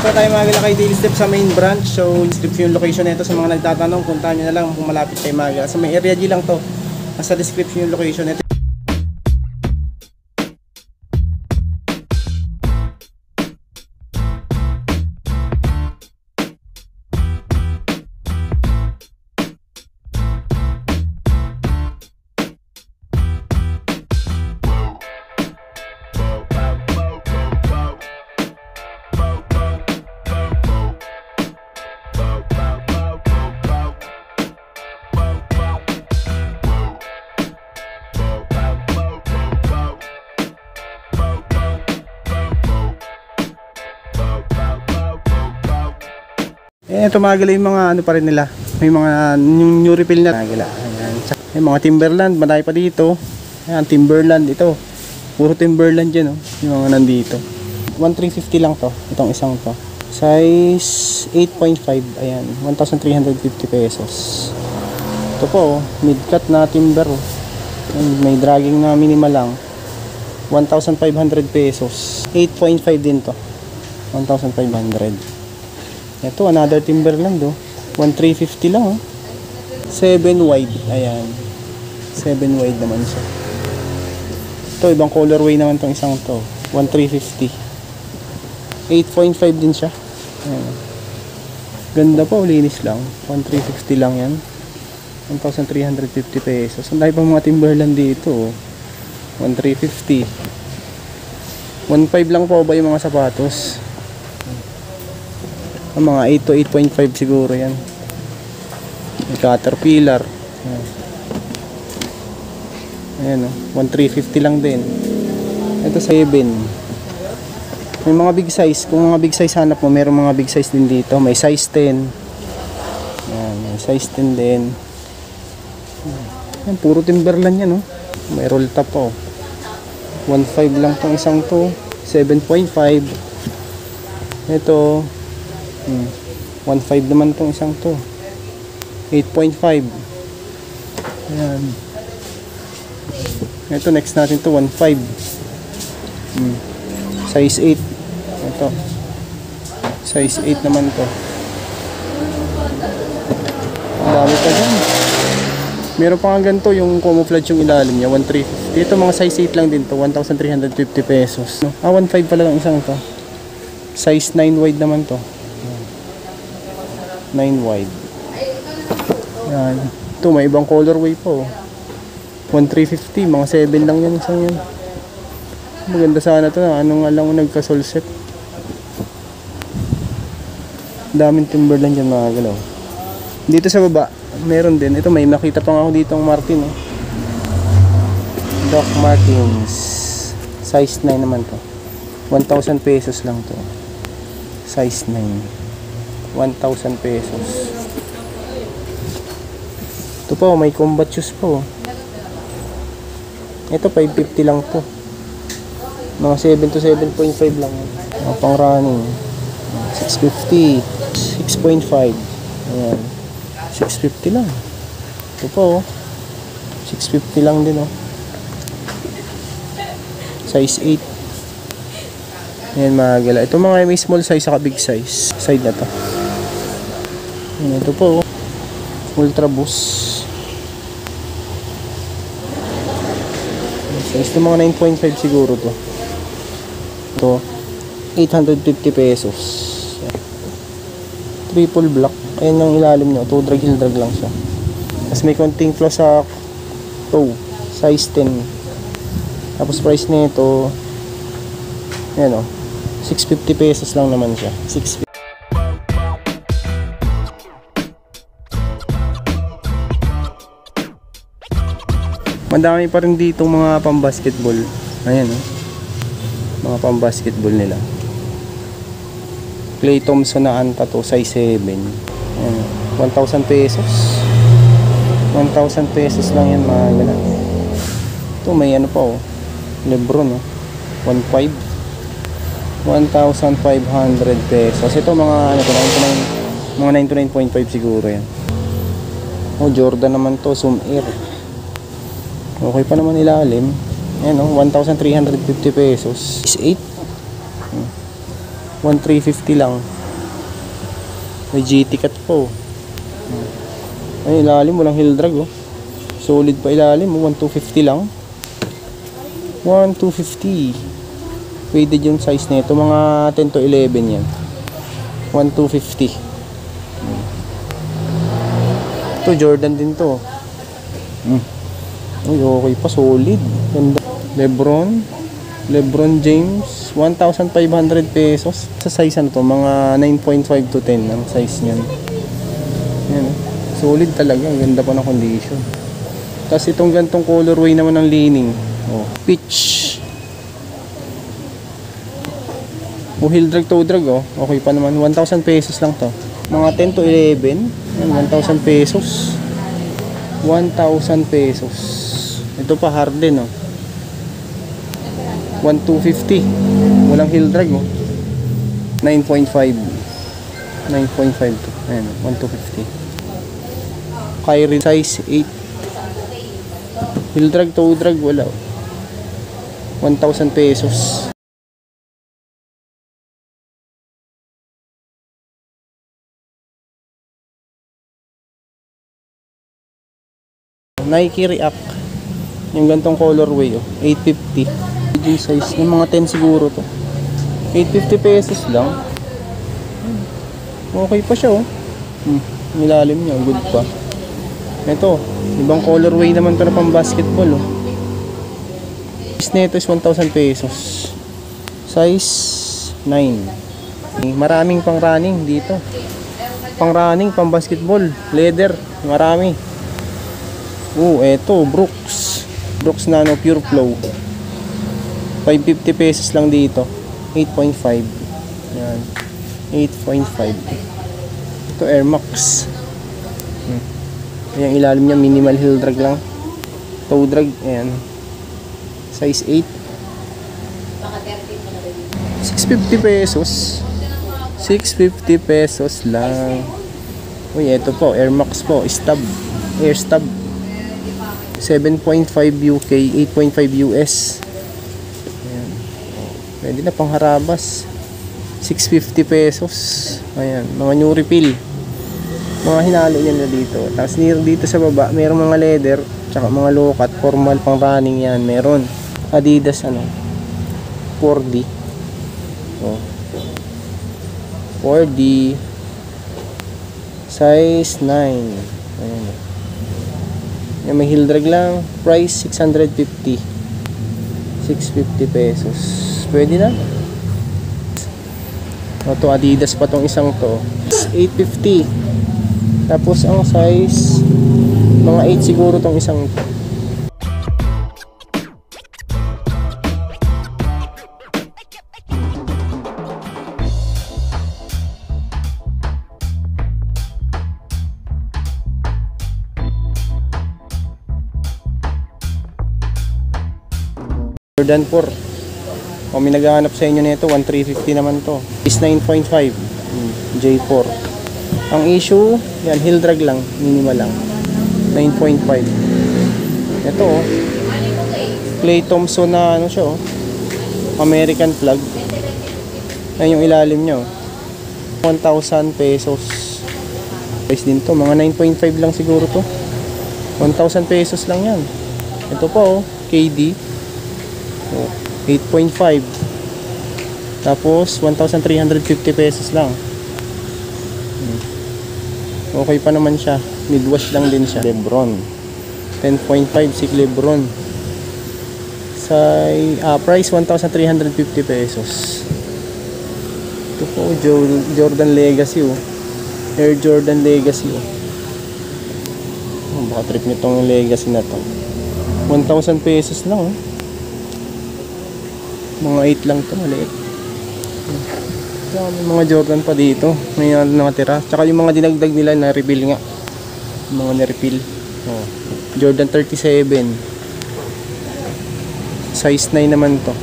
po tayo Magila kay Daily Step sa main branch. So, description yung location nito sa mga nagtatanong. Puntahan nyo na lang kung malapit kay Magila. Sa may area G lang to. Nasa description yung location nito. Ito Magila yung mga ano pa rin nila. May mga yung new refill na Magila. Ayan. May mga Timberland, marami pa dito. Ayan, Timberland ito. Puro Timberland yan, oh. Yung mga nandito. 1,350 lang to. Itong isang to. Size 8.5. Ayan, 1,350 pesos. Ito po, mid-cut na timber. Ayan, may dragging na minimal lang. 1,500 pesos. 8.5 din to. 1,500. Ito, another Timberland, oh. 1,350 lang, oh. 7 wide. Ayan. 7 wide naman siya. Ito, ibang colorway naman tong isang to. 1,350. 8.5 din siya. Ayan. Ganda po, linis lang. 1,350 lang yan. 1,350 pesos. Ang dahil pang mga Timberland dito, oh. 1,350. 1,500 lang po ba yung mga sapatos? Mga 8 to 8.5 siguro yan. May Caterpillar. Ayan, oh, 1,350 lang din. Ito 7. May mga big size. Kung mga big size hanap mo, mayroong mga big size din dito. May size 10. Ayan, may size 10 din. Ayan, puro Timberland yan, oh. May roll top po, oh. 1,500 lang tong isang to. 7.5. Ito 1,500 naman tong isang to. 8.5. Ayan. Ito next natin to 1,500. Size 8. Ito. Size 8 naman to. Ang dami pa dyan. Meron pa nga ganito yung camouflage yung ilalim niya. 1,350. Ito mga size 8 lang din to. 1,350 pesos. 1,500 pala lang isang to. Size 9 wide naman to. 9 wide. Yan. Ito may ibang colorway po. 1,350. Mga 7 lang yan isang yan. Maganda sana to. Anong alam mo nagka-solset. Daming Timberland yan mga galaw. Dito sa baba meron din. Ito may makita pa nga ako dito ang Martin, oh. Doc Martens. Size 9 naman to. 1,000 pesos lang to. Size 9. 1,000 pesos. Ito po, may combat shoes po. Ito 550 lang to. Mga 7 to 7.5 lang. Mga pang running. 650. 6.5. Ayan. 650 lang. Ito po, 650 lang din, oh. Size 8. Ayan mga gala. Ito mga may small size saka big size. Side na to. Ayan, ito po, Ultra Boost. Size ito mga 9.5 siguro to. Ito 850 pesos. Triple black. Ayan yung ilalim nyo. 2 drag heel drag lang siya. Tapos may konting flaw sa toe. Size 10. Tapos price nito, ayan, oh, 650 pesos lang naman siya. 650. Madami pa rin dito mga pang-basketball. Ayan, oh. Mga pang-basketball nila. Klay Thompson na anta to, size 7. Ayan, 1,000 pesos. 1,000 pesos lang yan mga ganun. Ito may ano pa, oh. Lebron, oh. 1,500. 1,500 pesos. Ito mga ano to, 99, mga 99.5 siguro yan. Oh, Jordan naman to, Zoom Air. Okay pa naman ilalim. Ayan, oh, 1,350 pesos. 8. 1,350 lang. May GT cut po. Ay, ilalim, walang heel drag oh. Solid pa ilalim, 1250 lang. 1250. Pwede yung size nito, mga 10 to 11 yan. 1250. Ito Jordan din to. Uy, okay pa, solid. Ganda. Lebron James, 1,500 pesos. Sa size ano to, mga 9.5 to 10 ang size niyan. Yan. Solid talaga, ganda pa ng condition. Tapos itong gantong colorway naman ng lining. Oh, peach. Oh, heel drag, toe drag oh. Okay pa naman, 1,000 pesos lang to. Mga 10 to 11, 1,000 pesos. 1,000 pesos. Ito pa Harden oh. 1,250. Walang heel drag oh. 9.5. 9.5 to. Ayan, 1,250. Kyrie size 8. Heel drag, toe drag, wala. 1,000 pesos. Nike React. Yung gantong colorway oh, 850. Yung size ng mga 10 siguro to. 850 pesos lang. Okay pa siya oh. Nilalim niya, good pa. Ito, ibang colorway naman to na pang basketball oh. Size nito is 1,000 pesos. Size 9. Maraming pang running dito. Pang running, pang basketball, leather, marami. Eto, Brooks Nano Pure Flow. 550 pesos lang dito. 8.5. Yan. 8.5. Ito Air Max. Yung ilalim niya minimal heel drag lang. Toe drag, ayan. Size 8. 650 pesos. 650 pesos lang. Uy, ito po, Air Max po, stub. Air stub. 7.5 UK, 8.5 US. Ayan. Pwede na pang harabas. 650 pesos. Ayan, mga new refill. Mga hinalo yan na dito. Tapos dito sa baba, mayroong mga leather, tsaka mga low-cut, formal pang running yan. Meron. Adidas 4D. 4D. Size 9. Ayan. Yan, may heel drag lang. Price 650. 650 pesos. Pwede na. Ito Adidas pa tong isang to. 850. Tapos ang size mga 8 siguro tong isang to. Jordan 4. May naghahanap sa inyo nito, 1,350 naman to. Is 9.5 J4. Ang issue, yan, heel drag lang, minimal lang. 9.5. Ito oh. Clay Thompson na ano siya oh. American flag. Ayan yung ilalim niya oh. 1,000 pesos. Price din to, mga 9.5 lang siguro to. 1,000 pesos lang yan. Ito po oh, KD. 8.5. Tapos 1,350 pesos lang. Okay pa naman siya. Midwash lang din siya. Lebron 10.5 si Lebron. Price 1,350 pesos. Ito po Jordan Legacy oh. Air Jordan Legacy oh. Baka trip nitong Legacy na to. 1,000 pesos lang oh. Mga 8 lang to, maliit. May mga Jordan pa dito. May nakatira. Tsaka yung mga dinagdag nila na refill nga. Mga na-refill. Oh. Jordan 37. Size 9 naman to.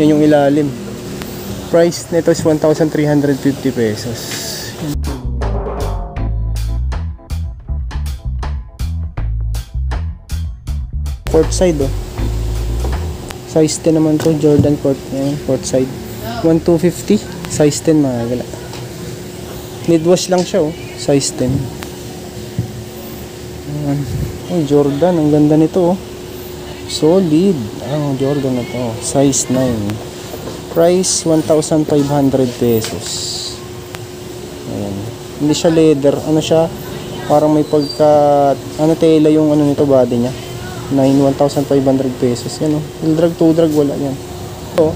Yan yung ilalim. Price nito is 1,350 pesos. Port side oh. Size 10 naman to, Jordan Court. Yan, port side. 1,250. Size 10 mga gala. Mid wash lang siya oh. Size 10. Ayan. Oh, Jordan, ang ganda nito oh. Solid ang Jordan na to. Size 9. Price 1,500 pesos. Ayan. Hindi siya leather. Ano siya? Parang may pagka ano tela yung ano nito body niya. 1,500 pesos. Yan oh. Drag to drag wala yan. Ito.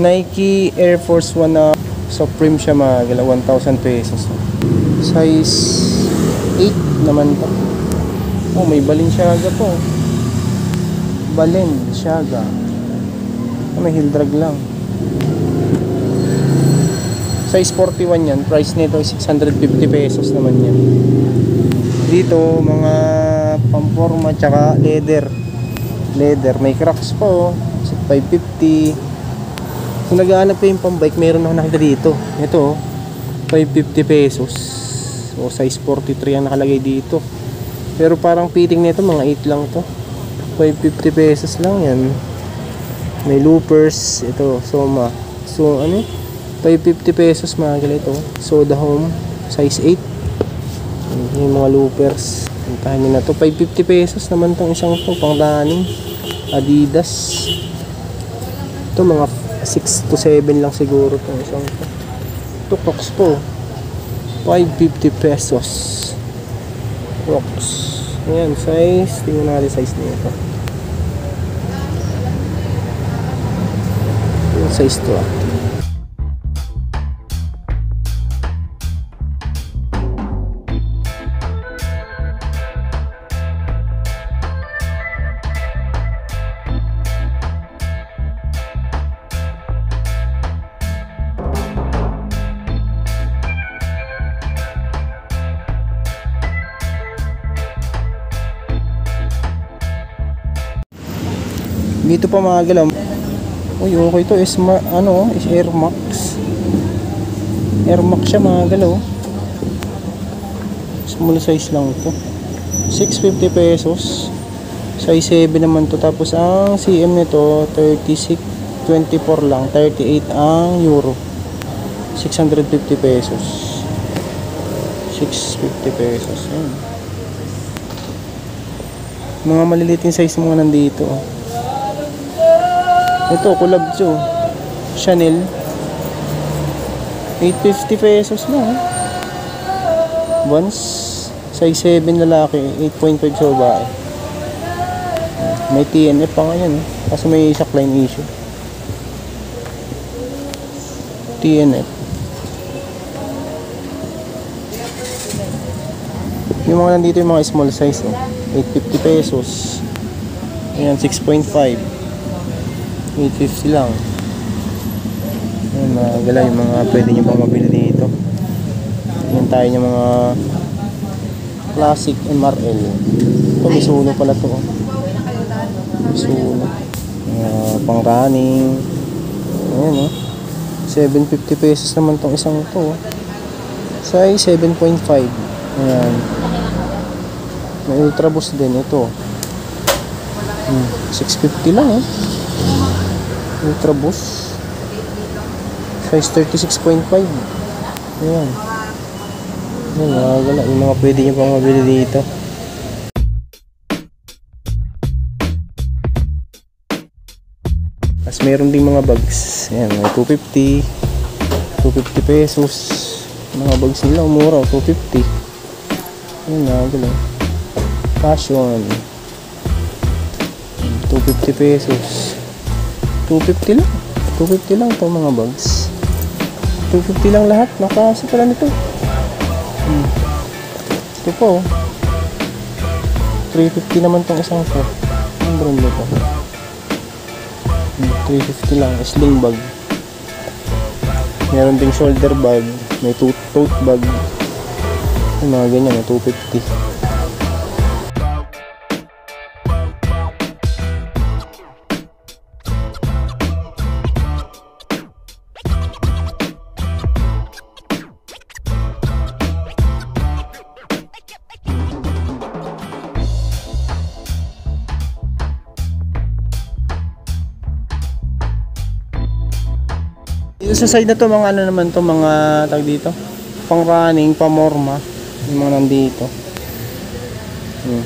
Nike Air Force 1 na Supreme siya mga gala. 1,000 pesos. Size 8 naman to. Oh, may Balenciaga po. Balenciaga. May heel drag lang. Size 41 yan. Price nito is 650 pesos naman yan. Dito mga pamporma tsaka leather. May cracks po. 550. Kung naghahanap kayo yung pambike, meron ako nakita dito. Ito 550 pesos. O size 43 ang nakalagay dito. Pero parang fitting nito mga 8 lang to. 550 pesos lang yan. May loopers. Ito Soma. So ano 550 pesos mga ganito. Soda Home size 8. Yung mga loopers. Puntahan nyo na to. 550 pesos naman tong isang to. Pang running. Adidas. Ito mga 6 to 7 lang siguro tong isang to. Ito Crocs po. 550 pesos. Crocs. Ayan size. Tingnan natin size nito. Yung size to ah. Dito pa mga galaw. Uy, okay to is Air Max. Air Max siya mga galaw. Small size lang ito. 650 pesos. Size 7 naman to. Tapos ang CM nito 36 24 lang. 38 ang euro. 650 pesos. 650 pesos. Ayan. Mga maliliit yung size mga nandito. Ito, collab to. Chanel. 850 pesos lang. Vans. Size 7 lalaki. 8.5 sa babae. May TNF pa nga yan. Kasi may sackline issue. TNF. Yung mga nandito yung mga small size. 850 pesos. Ayan, 6.5. 850 lang. Ayan mga gala, yung mga pwede nyo pang mabili dito. Ayan tayo yung mga classic MRL. Ito Mizuno pala to. Mizuno. Pang running. Ayan 750 pesos naman tong isang to. Size 7.5. Ayan. May Ultra Boost din ito. 650 lang Ultra Boost size 36.5. Ayan. Ayan, yung mga pwede nyo pang mabili dito. Tapos meron ding mga bags. Ayan, may 250 pesos. Mga bags nila umura 250. Ayan, fashion 250 pesos. 250 lang. 250 lang itong mga bags. 250 lang lahat. Nakasa pala nito. Ito po. 350 naman itong isang to. Ang brand nito. 350 lang. Sling bag. Meron ding shoulder bag. May tote bag. Yung mga ganyan. 250. Dito sa side na to mga ano naman to mga tag dito pang running, pamorma. Yung mga nandito.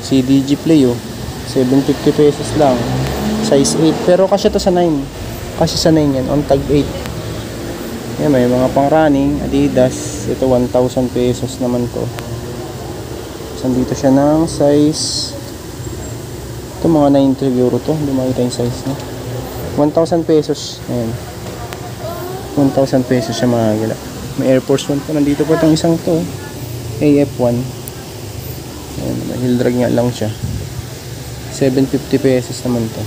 CDG Play, oh. 750 pesos lang. Size 8. Pero kasi to sa 9. Kasi sa 9 yan. On tag 8. Yan, may mga pang running. Adidas. Ito 1,000 pesos naman to. Sandito siya ng size. Ito mga 9 siguro to. Hindi makita yung size niya. 1,000 pesos. Ayan. 1,000 pesos siya mga gala. May Air Force 1 pa. Nandito pa itong isang to. AF1. Ayan. Heel drag nga lang siya. 750 pesos naman to.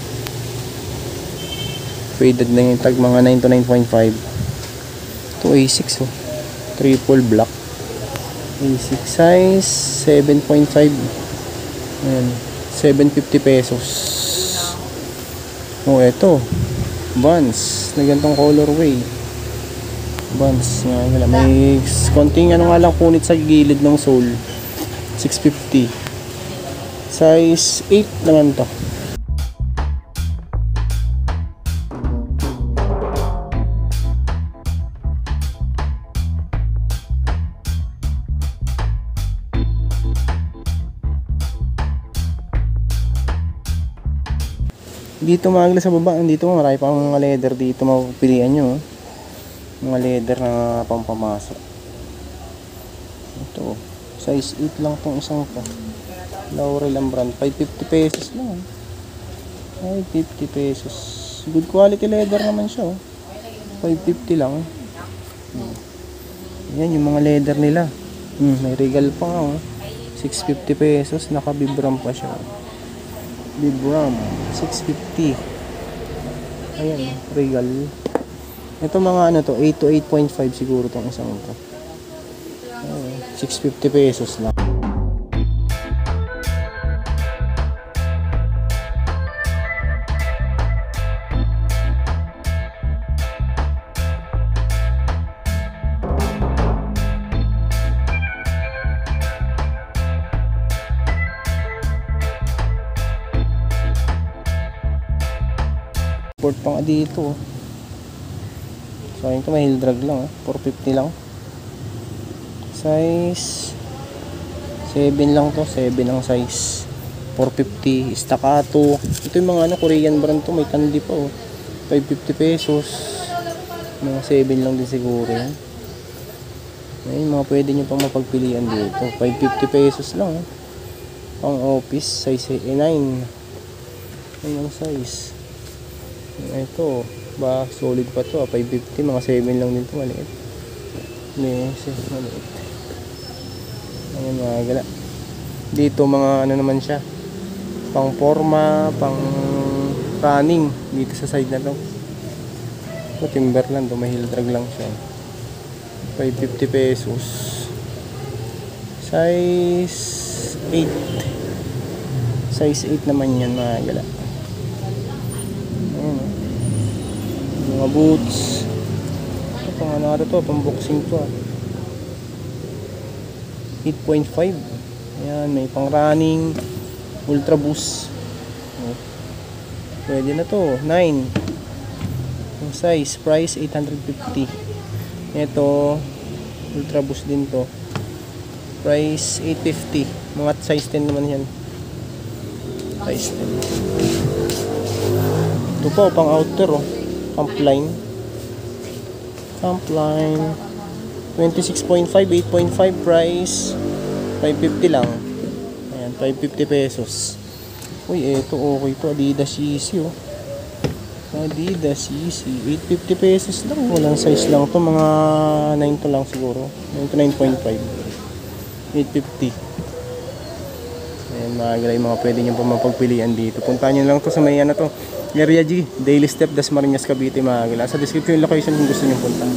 Faded na yung tag. Mga 9 to 9.5. Ito A6 oh. Triple black. A6 size 7.5. Ayan. 750 pesos. Oh, eto. Vans. Na ganitong colorway. Vans. May konting ano nga lang punit sa gilid ng sole. 650. Size 8 naman to. Dito mga sa baba, dito marami pa mga leather dito mapipilian nyo. Mga leather na pampamasok. Ito, size 8 lang tong isang to. Laurel ang brand, 550 pesos lang. 550 pesos. Good quality leather naman siya. 550 lang. Yan yung mga leather nila. May Regal pa nga. 650 pesos, naka-Vibram pa siya. Vibram 650. Ayan, Regal. Ito mga ano to, 8 to 8.5 siguro tong isang ito. 650 pesos lang. Port pa nga dito. So ayun ito may heel drag lang 450 lang. Size 7 lang to, 7 ang size. 450 staccato. Ito yung mga ano Korean brand to, may candy pa 550 pesos. Mga 7 lang din siguro yan. Ayun mga pwede nyo pang mapagpilian dito. 550 pesos lang pang office, size 9. Ayun ang size. Ito ba solid pa to 550, mga 7 lang din to, maliit. Maliit. Ayan mga gala. Dito mga ano naman siya, pang forma, pang running dito sa side na to. Ito Timberland, may heel drag lang siya. 550 pesos. Size 8. Size 8 naman yan mga gala. Mga boots. Ito pang ano ito, pang boxing to 8.5. Ayan, may pang running, ultra boost. Pwede na to, 9. Yung size, price 850. Ito, ultra boost din to. Price 850. Mga size 10 naman yan. Size 10. Ito po, pang outer Campline 26.5, 8.5, price 550 lang. Ayan, 550 pesos. Uy, eto okay to, Adidas Yeezy Adidas Yeezy 850 pesos lang. Walang size lang to, mga 9 to lang siguro, 9 to 9.5. 850. Ayan mga pwede nyo pa mapagpilian dito. Puntahan nyo lang to sa may ano to, Area G, Daily Step, Dasmariñas, Cavite mga gala. Sa description yung location kung gusto nyo punta.